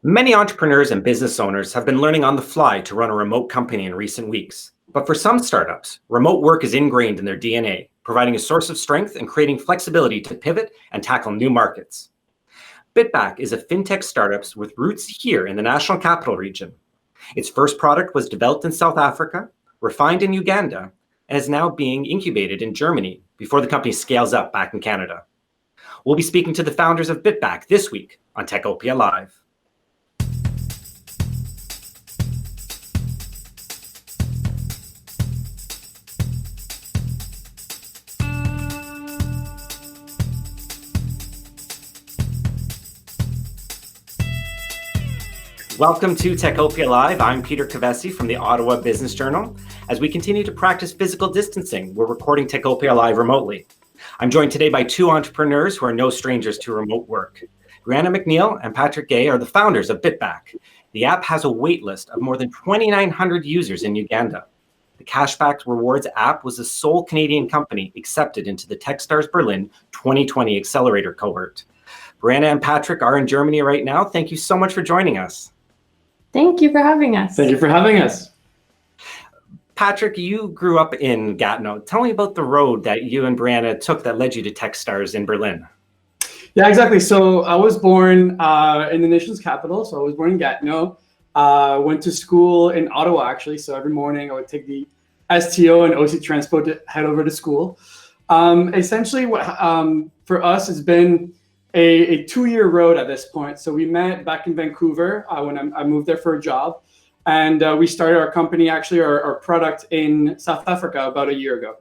Many entrepreneurs and business owners have been learning on the fly to run a remote company in recent weeks. But for some startups, remote work is ingrained in their DNA, providing a source of strength and creating flexibility to pivot and tackle new markets. Bitback is a fintech startup with roots here in the National Capital Region. Its first product was developed in South Africa, refined in Uganda, and is now being incubated in Germany before the company scales up back in Canada. We'll be speaking to the founders of Bitback this week on Techopia Live. Welcome to Techopia Live. I'm Peter Cavesi from the Ottawa Business Journal. As we continue to practice physical distancing, we're recording Techopia Live remotely. I'm joined today by two entrepreneurs who are no strangers to remote work. Brianna McNeil and Patrick Gay are the founders of Bitback. The app has a wait list of more than 2,900 users in Uganda. The Cashback Rewards app was the sole Canadian company accepted into the Techstars Berlin 2020 Accelerator cohort. Brianna and Patrick are in Germany right now. Thank you so much for joining us. Thank you for having us. Thank you for having us. Patrick, you grew up in Gatineau. Tell me about the road that you and Brianna took that led you to Techstars in Berlin. Yeah, exactly. So I was born in the nation's capital. So I was born in Gatineau. Went to school in Ottawa, actually. So every morning I would take the STO and OC Transport to head over to school. Essentially, what for us has been a 2-year road at this point. So we met back in Vancouver when I moved there for a job. And we started our company, actually our product in South Africa about a year ago.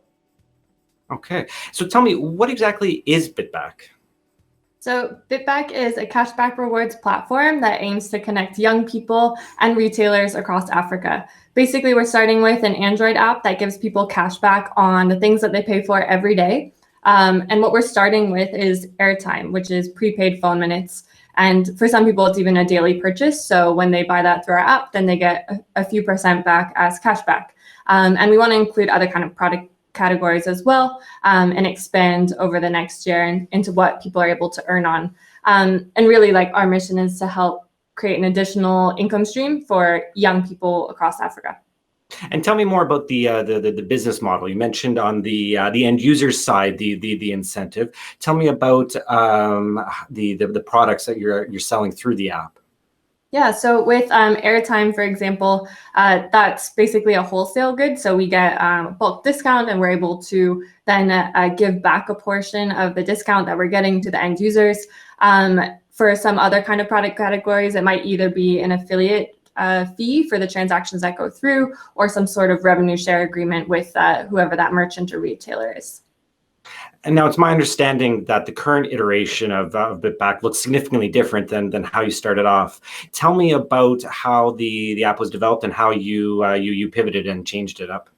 Okay. So tell me, what exactly is Bitback? So Bitback is a cashback rewards platform that aims to connect young people and retailers across Africa. Basically, we're starting with an Android app that gives people cashback on the things that they pay for every day. And what we're starting with is airtime, which is prepaid phone minutes. And for some people, it's even a daily purchase. So when they buy that through our app, then they get a few percent back as cashback. And we want to include other kind of product categories as well, and expand over the next year into what people are able to earn on. And really, like, our mission is to help create an additional income stream for young people across Africa. And tell me more about the business model. You mentioned on the end user side the incentive. Tell me about the products that you're selling through the app. Yeah, so with airtime, for example, that's basically a wholesale good. So we get a bulk discount, and we're able to then give back a portion of the discount that we're getting to the end users. For some other kind of product categories, it might either be an affiliate fee for the transactions that go through, or some sort of revenue share agreement with whoever that merchant or retailer is. And now it's my understanding that the current iteration of Bitback looks significantly different than how you started off. Tell me about how the app was developed and how you pivoted and changed it up.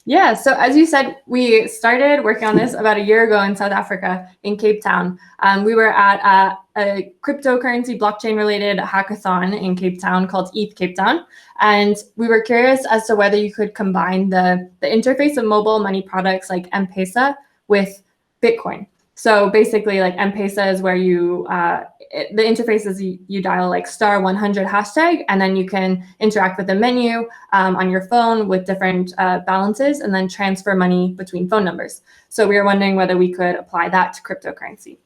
Yeah, so as you said, we started working on this about a year ago in South Africa, in Cape Town. We were at a cryptocurrency blockchain-related hackathon in Cape Town called ETH Cape Town. And we were curious as to whether you could combine the interface of mobile money products like M-Pesa with Bitcoin. So basically, like, M-Pesa is where the interface is you dial like *100 hashtag, and then you can interact with the menu on your phone with different balances, and then transfer money between phone numbers. So we were wondering whether we could apply that to cryptocurrency.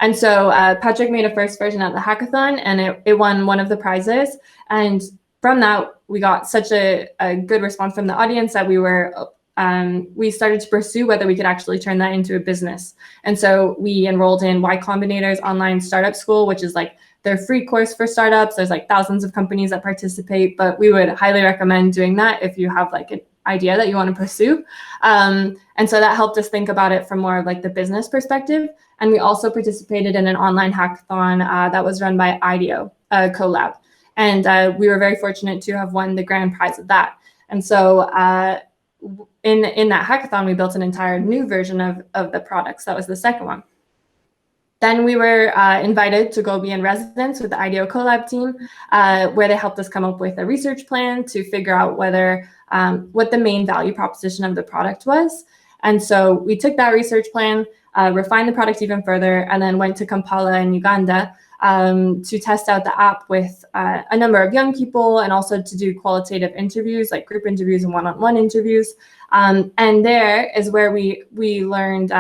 And so Patrick made a first version at the hackathon, and it won one of the prizes. And from that, we got such a good response from the audience that we started to pursue whether we could actually turn that into a business. And so we enrolled in Y Combinator's online startup school, which is like their free course for startups. There's like thousands of companies that participate, but we would highly recommend doing that if you have like an idea that you want to pursue. And so that helped us think about it from more of like the business perspective. And we also participated in an online hackathon that was run by IDEO, collab. And we were very fortunate to have won the grand prize of that. And so in that hackathon, we built an entire new version of the products. That was the second one. Then we were invited to go be in residence with the IDEO Collab team, where they helped us come up with a research plan to figure out what the main value proposition of the product was. And so we took that research plan, refined the product even further, and then went to Kampala in Uganda to test out the app with a number of young people, and also to do qualitative interviews, like group interviews and one-on-one interviews. And there is where we learned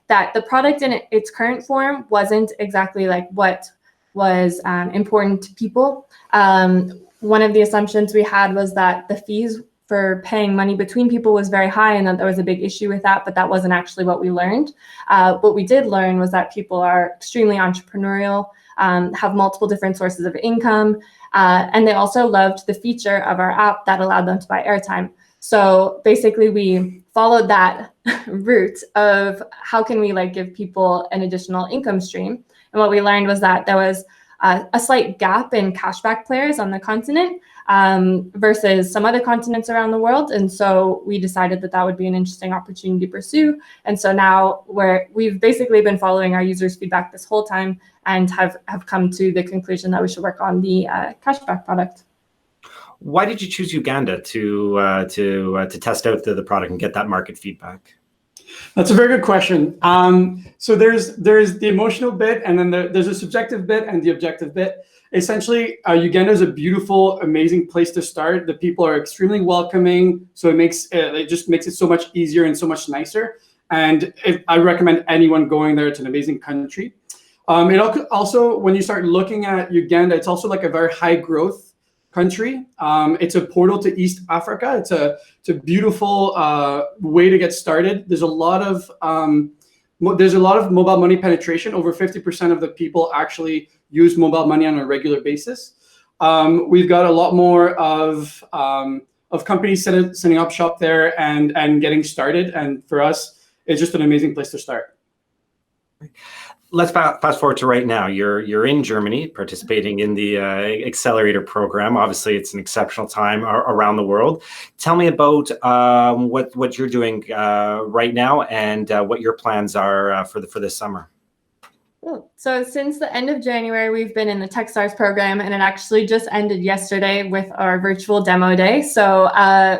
that the product in its current form wasn't exactly like what was important to people. One of the assumptions we had was that the fees for paying money between people was very high, and that there was a big issue with that, but that wasn't actually what we learned. What we did learn was that people are extremely entrepreneurial, have multiple different sources of income, and they also loved the feature of our app that allowed them to buy airtime. So basically we followed that route of how can we like give people an additional income stream. And what we learned was that there was a slight gap in cashback players on the continent versus some other continents around the world. And so we decided that that would be an interesting opportunity to pursue. And so now we've basically been following our users' feedback this whole time and have come to the conclusion that we should work on the cashback product. Why did you choose Uganda to test out the product and get that market feedback? That's a very good question. So there's the emotional bit, and then there's a subjective bit and the objective bit. Essentially, Uganda is a beautiful, amazing place to start. The people are extremely welcoming, so it just makes it so much easier and so much nicer. And I recommend anyone going there. It's an amazing country. It also, when you start looking at Uganda, it's also like a very high growth country. It's a portal to East Africa. It's a beautiful way to get started. There's a lot of mobile money penetration. Over 50% of the people actually use mobile money on a regular basis. We've got a lot more of companies setting up shop there and getting started. And for us, it's just an amazing place to start. Let's fast forward to right now. You're in Germany participating in the accelerator program. Obviously, it's an exceptional time around the world. Tell me about what you're doing right now and what your plans are for this summer. Cool. So since the end of January, we've been in the Techstars program, and it actually just ended yesterday with our virtual demo day. So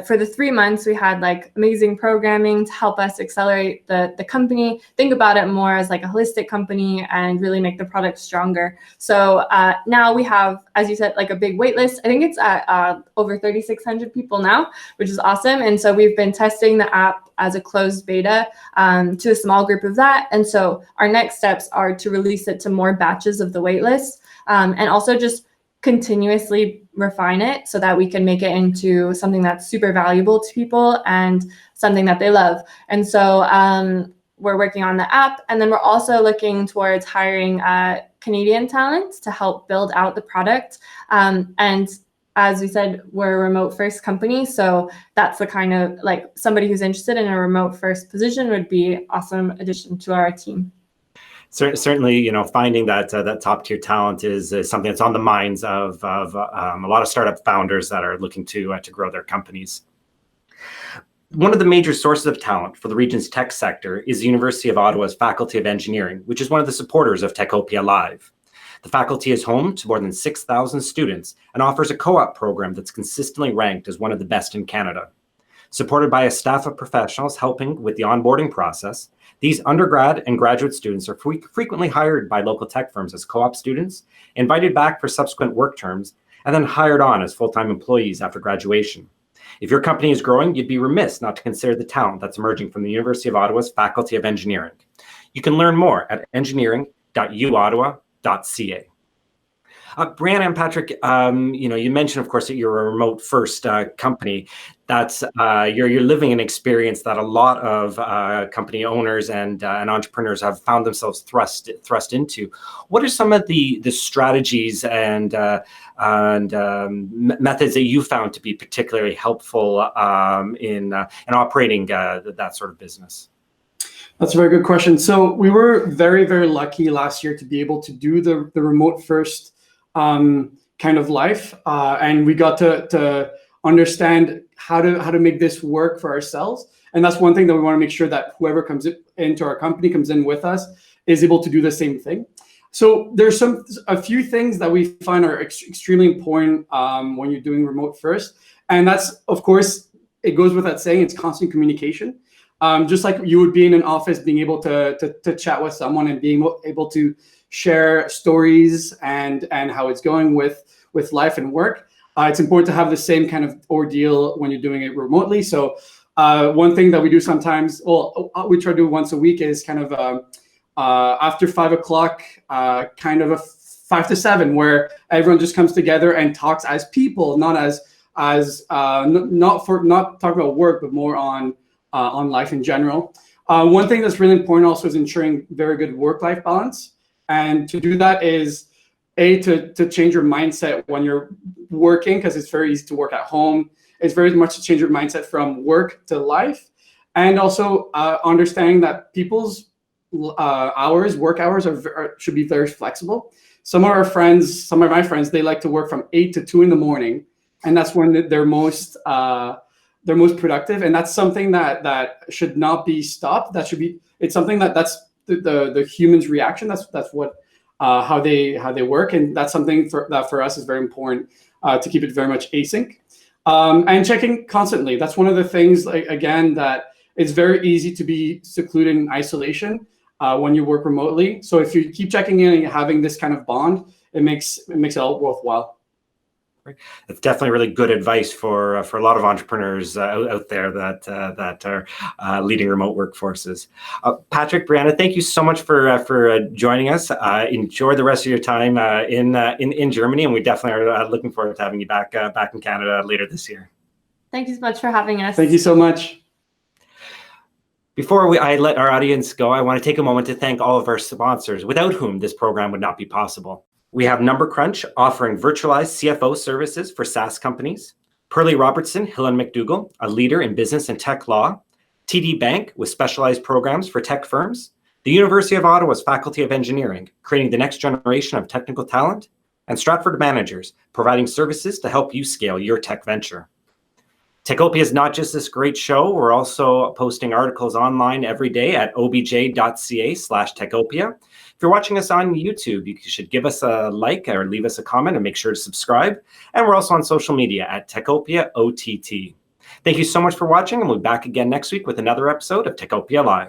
for the 3 months, we had like amazing programming to help us accelerate the company, think about it more as like a holistic company and really make the product stronger. So now we have, as you said, like a big wait list. I think it's at over 3,600 people now, which is awesome. And so we've been testing the app as a closed beta to a small group of that. And so our next steps are to release it to more batches of the waitlist, and also just continuously refine it so that we can make it into something that's super valuable to people and something that they love. And so we're working on the app, and then we're also looking towards hiring Canadian talent to help build out the product. And as we said, we're a remote first company. So that's the kind of like somebody who's interested in a remote first position would be awesome addition to our team. Certainly, finding that top tier talent is something that's on the minds of a lot of startup founders that are looking to grow their companies. One of the major sources of talent for the region's tech sector is the University of Ottawa's Faculty of Engineering, which is one of the supporters of Techopia Live. The faculty is home to more than 6,000 students and offers a co-op program that's consistently ranked as one of the best in Canada. Supported by a staff of professionals helping with the onboarding process, these undergrad and graduate students are frequently hired by local tech firms as co-op students, invited back for subsequent work terms, and then hired on as full-time employees after graduation. If your company is growing, you'd be remiss not to consider the talent that's emerging from the University of Ottawa's Faculty of Engineering. You can learn more at engineering.uottawa.ca. Brianna and Patrick, you mentioned, of course, that you're a remote first company. That's you're living an experience that a lot of company owners and entrepreneurs have found themselves thrust into. What are some of the strategies and methods that you found to be particularly helpful in operating that sort of business? That's a very good question. So we were very, very lucky last year to be able to do the remote first kind of life, and we got to understand how to make this work for ourselves. And that's one thing that we want to make sure that whoever comes into our company, comes in with us, is able to do the same thing. So there's a few things that we find are extremely important when you're doing remote first, and that's, of course, it goes without saying, it's constant communication. Just like you would be in an office, being able to chat with someone and being able to share stories and how it's going with life and work. It's important to have the same kind of ordeal when you're doing it remotely. So one thing that we do sometimes, well, we try to do once a week, is kind of after 5 o'clock, kind of a 5 to 7, where everyone just comes together and talks as people, not not talk about work, but more on life in general. One thing that's really important also is ensuring very good work-life balance. And to do that is to change your mindset when you're working, because it's very easy to work at home. It's very much to change your mindset from work to life, and also understanding that people's work hours should be very flexible. Some of my friends, they like to work from 8 to 2 in the morning, and that's when they're most productive. And that's something that should not be stopped. It's something that's the human's reaction. That's what how they work, and that's something that for us is very important to keep it very much async, and checking constantly. That's one of the things, like, again, that it's very easy to be secluded in isolation when you work remotely. So if you keep checking in and having this kind of bond, it makes it all worthwhile. That's definitely really good advice for a lot of entrepreneurs out there that are leading remote workforces. Patrick, Brianna, thank you so much for joining us. Enjoy the rest of your time in Germany, and we definitely are looking forward to having you back in Canada later this year. Thank you so much for having us. Thank you so much. Before I let our audience go, I want to take a moment to thank all of our sponsors, without whom this program would not be possible. We have Number Crunch, offering virtualized CFO services for SaaS companies. Pearlie Robertson, Hill & McDougall, a leader in business and tech law. TD Bank, with specialized programs for tech firms. The University of Ottawa's Faculty of Engineering, creating the next generation of technical talent. And Stratford Managers, providing services to help you scale your tech venture. Techopia is not just this great show. We're also posting articles online every day at obj.ca/Techopia. If you're watching us on YouTube, you should give us a like or leave us a comment, and make sure to subscribe. And we're also on social media at Techopia OTT. Thank you so much for watching, and we'll be back again next week with another episode of Techopia Live.